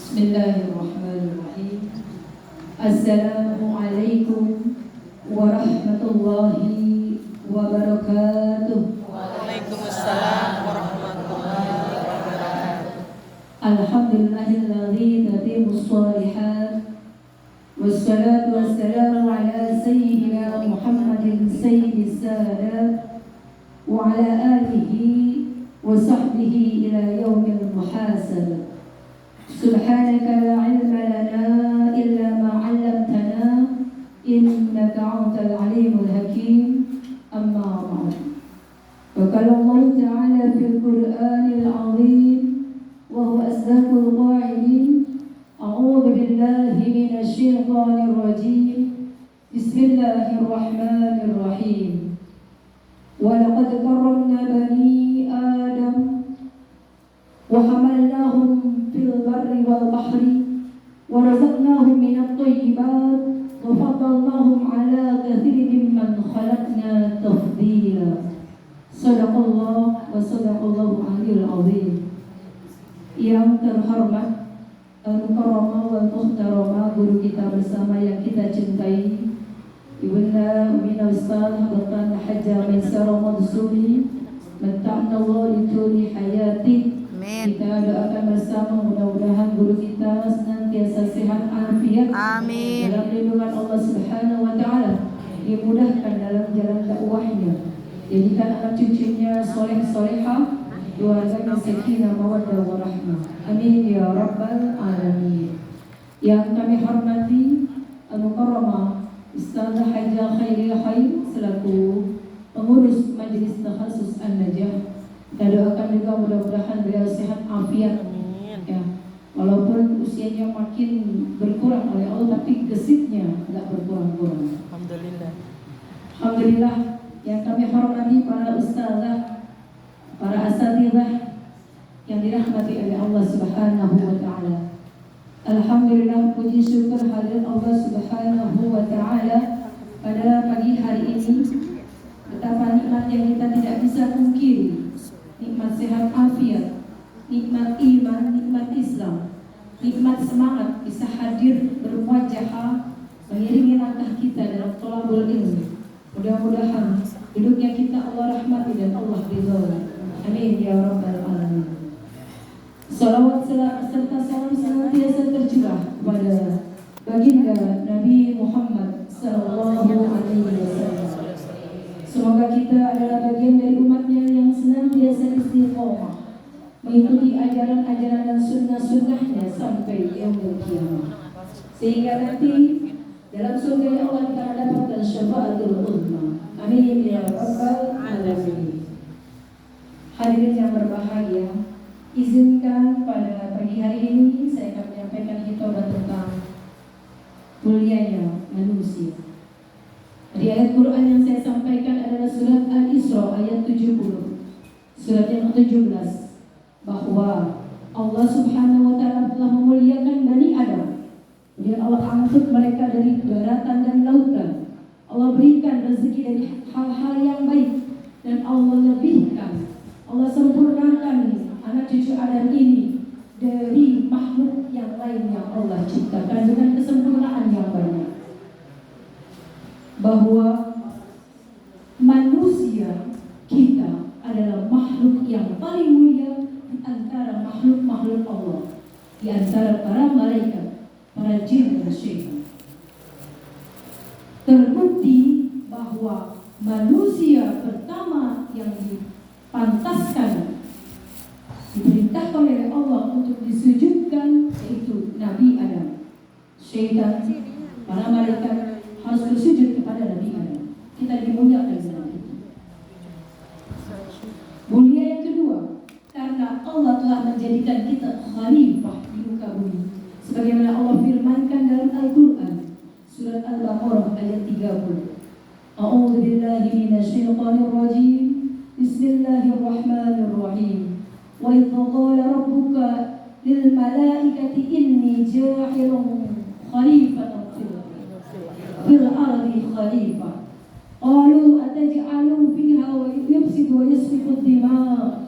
Bismillahirrahmanirrahim. Assalamualaikum warahmatullahi wabarakatuh. Waalaikumsalam warahmatullahi wabarakatuh. Alhamdulillahilladzi tatimmus shalihat. Wassalatu wassalamu ala sayyidina Muhammadin sayyidis sadat wa ala alihi wa sahbihi ila yaumil muhasabah. Subhanaka la ilma lana illa ma 'allamtana innaka antal alimul hakim. Amma ba'd. Wa qala Allah ta'ala fil Qur'anil 'azim wa huwa asdaqul qa'ilin. A'udzu billahi minasy syaithanir rajim. Bismillahirrahmanirrahim. Wa laqad karramna bani Adam wa hamalnahum fil barri wal bahri wa razaqnahum minat thayyibat wa faddalnahum ala katsirin mimman khalaqna tafdila. Shadaqallah wa sadaqallahu aliyul azim. Yang terhormat al-mukarramah wal muhtaramah, guru kita bersama yang kita cintai, Ibunda Umina Ustaz Habatan Hajjah Maisarah Madsuri, menta'nallah lituli hayati. Kita doakan bersama mudah-mudahan guru kita senantiasa sehat afiat. Amin. Dalam lindungan Allah Subhanahu wa taala, dimudahkan dalam jalan dakwahnya. Jadikan anak cucunya soleh-solehah, keluarganya sakinah mawaddah warahmah. Amin ya rabbal alamin. Yang kami hormati al-mukarramah Ustazah Hajjah Khairil Khair selaku pengurus Majelis Takhasus An-Najah. Kita doakan juga mudah-mudahan beliau sehat afiat. Ya, walaupun usianya makin berkurang oleh Allah, tapi gesitnya tidak berkurang-kurang. Alhamdulillah. Alhamdulillah. Yang kami hormati para ustazah, para asatidzah yang dirahmati oleh Allah Subhanahu wa taala. Alhamdulillah, puji syukur hadirat Allah Subhanahu wa taala pada pagi hari ini. Betapa nikmat yang kita tidak bisa pungkiri. Nikmat sehat afiat, nikmat iman, nikmat Islam, nikmat semangat bisa hadir bermuajahah mengiringi langkah kita dalam thalabul ilmi. Mudah-mudahan hidupnya kita Allah rahmati dan Allah ridhoi. Amin ya rabbal alamin. Salawat serta salam senantiasa tercurah kepada baginda Nabi Muhammad sallallahu alaihi wasallam. Semoga kita adalah bagian dari umatnya yang senantiasa istiqomah mengikuti ajaran-ajaran dan sunnah-sunnahnya sampai yaumul qiyamah, sehingga nanti dalam surga Allah kita mendapatkan syafaatul uzma. Amin ya rabbal alamin. Hadirin yang berbahagia, izinkan pada pagi hari ini saya akan menyampaikan khutbah tentang mulianya manusia. Di ayat Quran yang saya sampaikan adalah surat Al-Isra ayat 70, surat yang ke-17, bahwa Allah Subhanahu wa taala telah memuliakan Bani Adam. Kemudian Allah angkut mereka dari daratan dan lautan. Allah berikan rezeki dari hal-hal yang baik, dan Allah lebihkan, Allah sempurnakan anak cucu Adam ini dari makhluk yang lain yang Allah ciptakan dengan kesempurnaan yang banyak. Bahwa manusia kita adalah makhluk yang paling mulia di antara makhluk-makhluk Allah, di antara para malaikat, para jin dan syaitan. Terbukti bahwa manusia pertama yang dipantaskan, diperintahkan oleh Allah untuk disujudkan yaitu Nabi Adam. Syaitan, para malaikat harus bersujud kepada Nabi Adam. Kita dimuliakan dalam itu. Mulia yang kedua, karena Allah telah menjadikan kita khalifah di muka bumi, sebagaimana Allah firmankan dalam Al-Quran surat Al-Baqarah ayat 30. A'udzu billahi minasy syaithanir rajim. Bismillahirrahmanirrahim. Wa idh qala rabbuka lil malaikati inni ja'ilun khalifatan fil ardi khalifah. Qalu ataj'alu fiha wa yufsidu wa yasfiku ad-dima'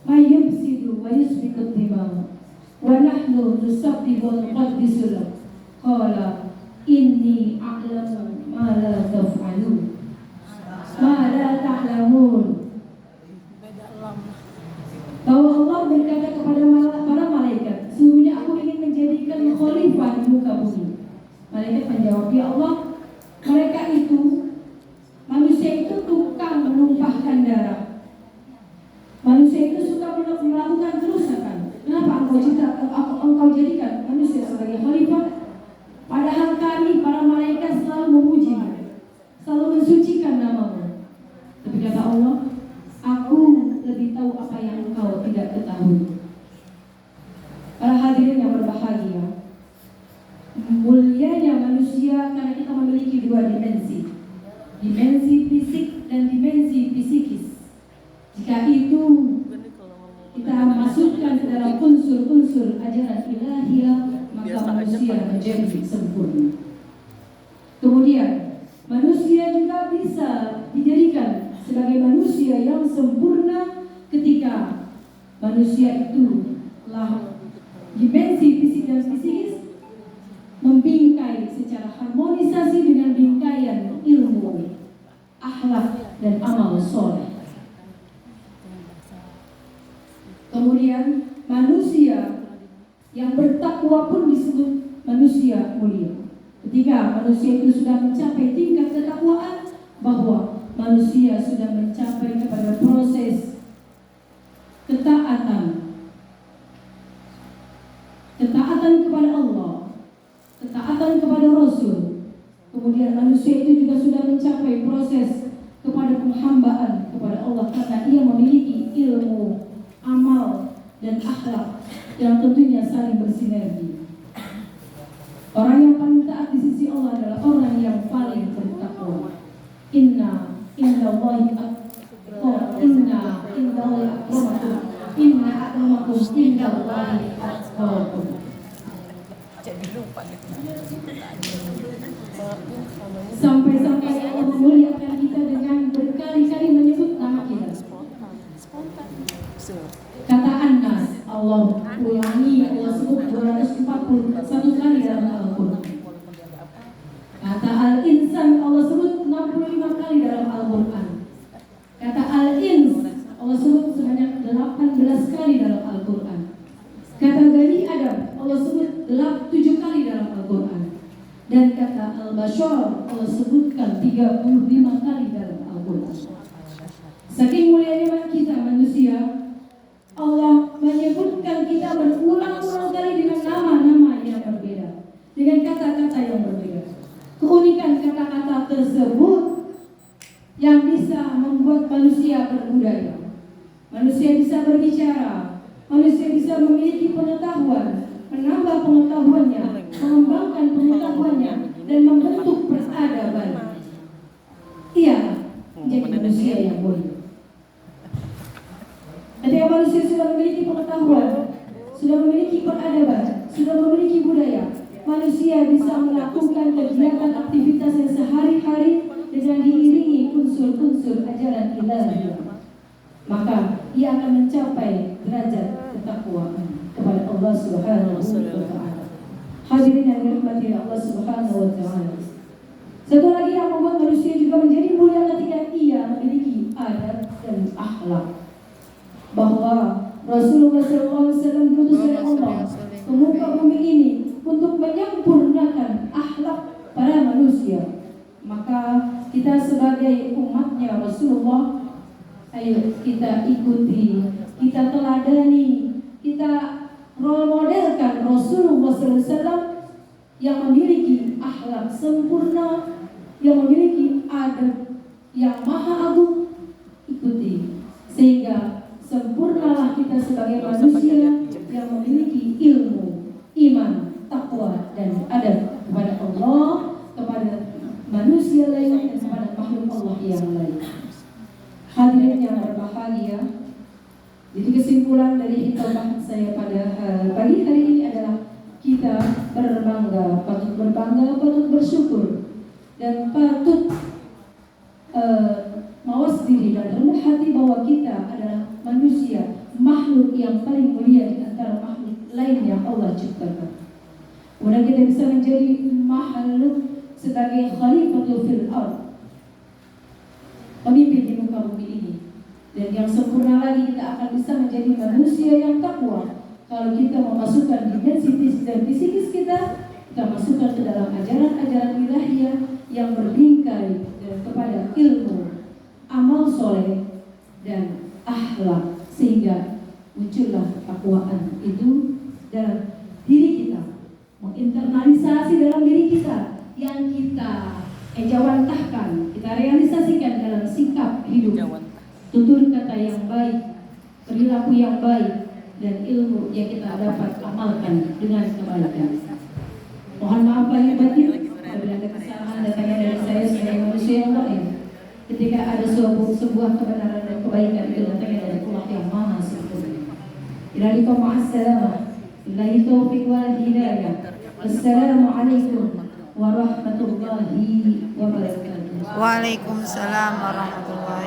ma yufsidu wa yasfiku ad-dima' wa nahnu musabbihul qaddisul qala inni a'lamu ma la taf'alun ma la ta'lamun. Bahwa Allah berkata kepada para malaikat, sesungguhnya aku ingin menjadikan khalifah di muka bumi. Malaikat menjawab, ya Allah, mereka itu, manusia itu tukang menumpahkan darah. Manusia itu suka melakukan kerusakan. Kenapa engkau jadikan manusia sebagai khalifah? Padahal kami, para malaikat, selalu memuji, selalu mensucikan namamu. Tapi kata Allah, aku lebih tahu apa yang engkau tidak ketahui. Para hadirin yang berbahagia, mulianya manusia karena kita memiliki dua dimensi, dimensi fisik dan dimensi psikis. Jika itu kita masukkan ke dalam unsur-unsur ajaran ilahiyah, maka manusia menjadi sempurna. Kemudian manusia juga bisa dijadikan sebagai manusia yang sempurna ketika manusia itu telah dimensi fisik dan psikis membingkai secara harmonisasi dengan bingkaian ilmu, akhlak dan amal soleh. Kemudian manusia yang bertakwa pun disebut manusia mulia. Ketika manusia itu sudah mencapai tingkat ketakwaan, bahwa manusia sudah mencapai kepada proses ketaatan kepada Allah, ketaatan kepada Rasul. Kemudian manusia itu juga sudah mencapai proses kepada penghambaan kepada Allah, karena ia memiliki ilmu, amal, dan akhlak yang tentunya saling bersinergi. Orang yang paling taat di sisi Allah adalah orang yang paling bertakwa. Inna akramakum indallahi atqakum. Sampai-sampai Allah memuliakan kita dengan berkali-kali menyebut nama kita. Kata An-Nas, Allah ulangi, Allah sebut 241 kali dalam Al-Quran. Kata Al-Insan, Allah sebut 65 kali dalam Al-Quran. Kata Al-Ins, Allah sebut sebanyak 18 kali dalam Al-Quran. Kata Bani Adam, Allah sebut 7 kali dalam Al-Quran. Dan kata Al-Bashar, Allah sebutkan 35 kali dalam Al-Quran. Saking mulianya kita manusia, Allah menyebutkan kita berulang-ulang kali dengan nama-nama yang berbeda, dengan kata-kata yang berbeda. Keunikan kata-kata tersebut yang bisa membuat manusia berbudaya. Manusia bisa berbicara, manusia bisa memiliki pengetahuan, menambah pengetahuannya, mengembangkan pengetahuannya, dan membentuk peradaban. Iya, menjadi manusia yang mulia. Ketika manusia sudah memiliki pengetahuan, sudah memiliki peradaban, sudah memiliki budaya, manusia bisa melakukan kegiatan aktivitasnya sehari-hari dengan diiringi unsur-unsur ajaran ilahiyah. Maka ia akan mencapai derajat ketakwaan kepada Allah Subhanahu wa Ta'ala. Hadirin yang dirahmati Allah Subhanahu wa Ta'ala. Satu lagi yang membuat manusia juga menjadi mulia ketika ia memiliki adab dan akhlak. Bahwa Rasulullah SAW diutus oleh Allah ke muka bumi ini untuk menyempurnakan akhlak para manusia. Maka kita sebagai umatnya Rasulullah, ayo kita ikuti, kita teladani, kita role modelkan Rasulullah SAW yang memiliki akhlak sempurna, yang memiliki adab yang maha agung. Ikuti, sehingga sempurnalah kita sebagai manusia yang memiliki ilmu, iman, takwa, dan adab kepada Allah, kepada manusia lain, dan kepada makhluk Allah yang lain. Hadirin yang berbahagia, jadi kesimpulan dari khutbah saya pada pagi hari ini adalah kita berbangga, patut berbangga, patut bersyukur, dan patut mawas diri dan rendah hati bahwa kita adalah manusia, makhluk yang paling mulia di antara makhluk lain lain yang Allah ciptakan. Kemudian kita bisa menjadi makhluk sebagai khalifatul fil ard, pemimpin di muka bumi ini. Dan yang sempurna lagi, kita akan bisa menjadi manusia yang takwa kalau kita memasukkan dimensi dan psikis kita masukkan ke dalam ajaran-ajaran ilahiyah yang berbingkai kepada ilmu, amal soleh, dan akhlak, sehingga muncullah takwaan itu dalam diri kita, menginternalisasi dalam diri kita yang kita ejawantahkan, kita realisasikan dalam sikap hidup, tutur kata yang baik, perilaku yang baik, dan ilmu yang kita dapat amalkan dengan kebaikan. Mohon maaf lahir batin apabila ada kesalahan datangnya dari saya sebagai manusia yang lain. Ketika ada sebuah kebenaran dan kebaikan itu datangnya dari Allah yang Maha Sempurna. Ilahikum ma'assalamah. Billahi taufiq wal hidayah. Assalamualaikum warahmatullahi wabarakatuh. Waalaikumsalam warahmatullahi